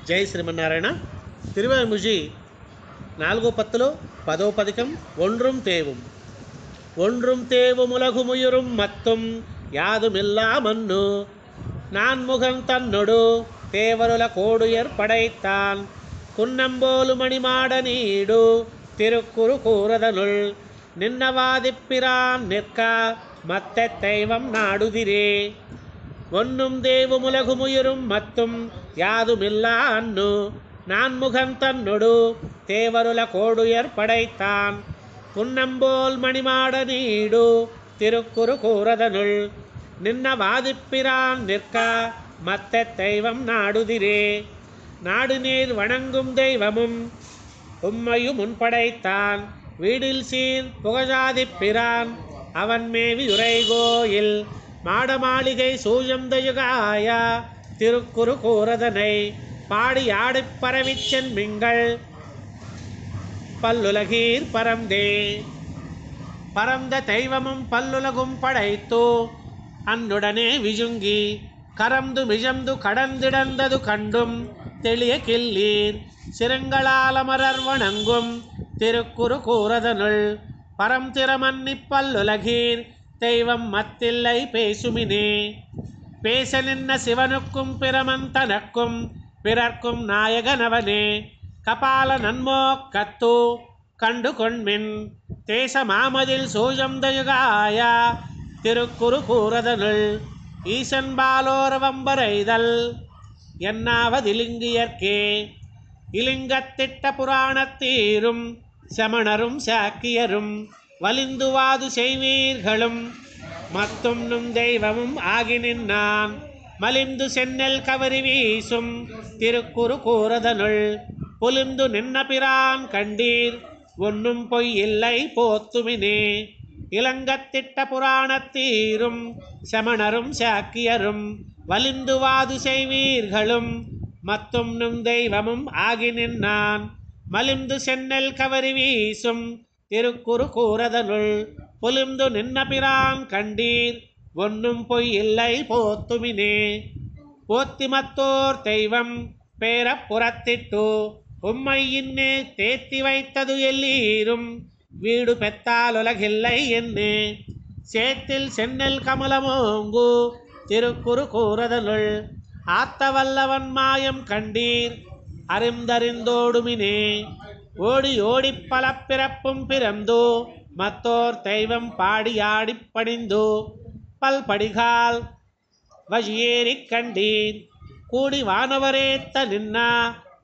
జై శ్రీమన్నారాయణ. తిరువాయిముజి 4వ పత్తులో 10వ పదికం ஒன்றும் தேவும். ஒன்றும் தேவுமுலகுமுயிரும் மத்தும் யாதுமில்லா மன்னு நான்முகன் தன்னொடு தேவருல கோடுயர் படைத்தான் குன்னம்போலு மணிமாட நீடு திருக்குறு கூறதனுள் நின்னவாதிப்பிரான் நிற்க மத்த தெய்வம் நாடுதிரே. ஒன்னும் தேவுமுலகுமுயிரும் மத்தும் யாதுமில்லா அன்னு நான்முகன் தன்னொடு தேவருல கோடுயர் படைத்தான் குன்னம்போல் மணிமாட நீடு திருக்குறு கூறதனுள் நின்னவாதிப்பிரான் நிற்க மத்த தெய்வம் நாடுதிரே. நாடு நீர் வணங்கும் தெய்வமும் உம்மையும் முன்படைத்தான் வீடில் சீர் புகழாதிப்பிரான் அவன் மேவி உரைகோயில் மாடமாளிகை சூழந்தயுகாய திருக்குறு கூறதனை பாடி ஆடிப் பரவிச் சென்மிங்கள் பல்லுலகீர் பரந்தே. பரந்த தெய்வமும் பல்லுலகும் படைத்து அன்னுடனே விஜுங்கி கரந்து மிஜந்து கடந்திடந்தது கண்டும் தெளிய கில்லீர் சிறுங்களாலமரர் வணங்கும் திருக்குறு கூறதனுள் பரம் திறமன்னி பல்லுலகீர் தெய்வம் மத்தில்லை பேசுமினே. பேச நின்ன சிவனுக்கும் பிரமந்தனக்கும் பிறர்க்கும் நாயகனவனே கபால நன்மோக்கத்து கண்டு கொண்மின் தேச மாமதில் சூழந்தயுகாய திருக்குறு கூறதனுள் ஈசன் பாலோரவம்பரைதல் என்னாவதிலிங்கியர்க்கே. இலிங்கத்திட்ட புராணத்தீரும் சமணரும் சாக்கியரும் வலிந்துவாது செய்வீர்களும் மத்தும் நும் தெய்வமும் ஆகி நின்னான் மலிந்து சென்னல் கவரி வீசும் திருக்குறு கூறதனுள் புலிந்து நின்ன பிரான் கண்டீர் ஒன்னும் பொய் இல்லை போத்துமினே. இலங்கத்திட்ட புராணத்தீரும் சமணரும் சாக்கியரும் வலிந்துவாது செய்வீர்களும் மத்தும் நும் தெய்வமும் ஆகி நின்னான் மலிந்து சென்னல் கவரி வீசும் திருக்குறு கூறதனுள் புலிந்து நின்ன பிரான் கண்டீர் ஒன்னும் பொய் இல்லை போத்துமினே. போத்திமத்தோர் தெய்வம் பேர புறத்திட்டு உம்மை இன்னே தேத்தி வைத்தது எல்லீரும் வீடு பெத்தால் உலகில்லை என்னே. சேத்தில் சென்னல் கமலமோங்கு திருக்குறு கூறதனுள் ஆத்த வல்லவன் மாயம் கண்டீர் அறிந்தறிந்தோடுமினே. ஓடி ஓடிப் பல பிறப்பும் பிறந்து மத்தோர் தெய்வம் பாடியாடிப் பணிந்து பல்படிகால் வஜியேறிக் கண்டீர் கூடி வானவரேத்த நின்னா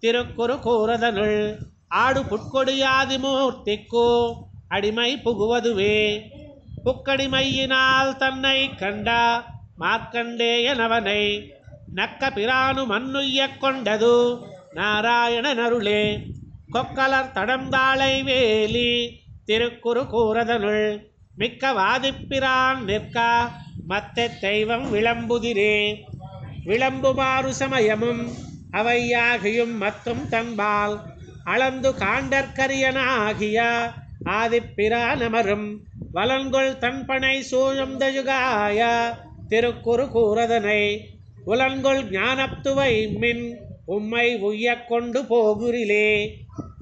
திருக்குறு கூறதனுள் ஆடு புட்கொடியாதிமூர்த்திக்கு அடிமை புகுவதுவே. புக்கடிமையினால் தன்னை கண்டா மார்க்கண்டேயனவனை நக்க பிரானு மன்னுய்ய கொண்டது நாராயணனருளே. கொக்கலர் தடம்தாளை வேலி திருக்குறு கூறதனுள் மிக்க வாதிப்பிரான் நிற்க மத்த தெய்வம் விளம்புதிரே. விளம்புமாறு சமயமும் அவையாகியும் மத்தும் தன்பால் அளந்து காண்டற்கரியனாகிய ஆதிப்பிரானமரும் வலன்கொள் தன்பனை சூழந்தயுகாய திருக்குறு கூறதனை உலன்கொள் ஞானத்துவை மின் உம்மை உய்ய கொண்டு போகுரிலே.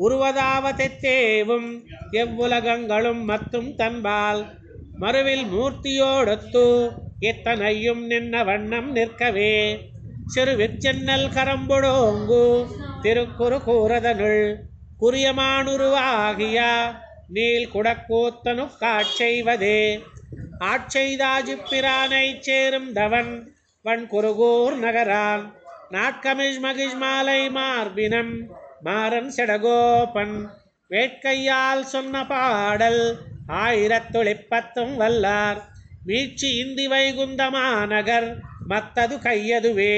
உருவதாவதெத்தேவும் எவ்வுலகங்களும் மத்தும் தன்பால் மறுவில் மூர்த்தியோடொத்து இத்தனையும் நின்ன வண்ணம் நிற்கவே. சிறு விற்சென்னல் கரம்பொடோங்கு திருக்குறு கூறதனுள் குறியமானுருவாகிய நீல் குடக்கூத்தனு காட்செய்வதே. ஆட்செய்தாஜிப்பிரானை சேரும் தவன் வன் குருகூர் நகரான் நாட்கமிழ் மகிழ்மாலை மார்பினம் மாறன் செடகோபன் வேட்கையால் சொன்ன பாடல் 1010 வல்லார் மீட்சி இந்தி வைகுந்தமாநகர் மத்தது கையதுவே.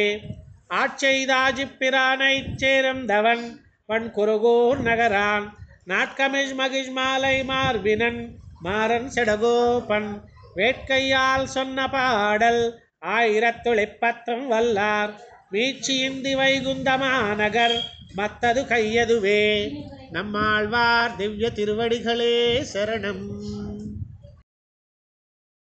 ஆட்செய்தாஜிப்பிரானை சேரும் தவன் வன் குருகூர் நகரான் நாட்கமிழ் மகிழ்மாலை மார்பினன் மாறன் செடகோபன் வேட்கையால் சொன்ன பாடல் 1010 வல்லார் மீட்சி இந்தி வைகுந்தமாநகர் மத்தது கையதுவே. நம்மாழ்வார் திவ்ய திருவடிகளே சரணம்.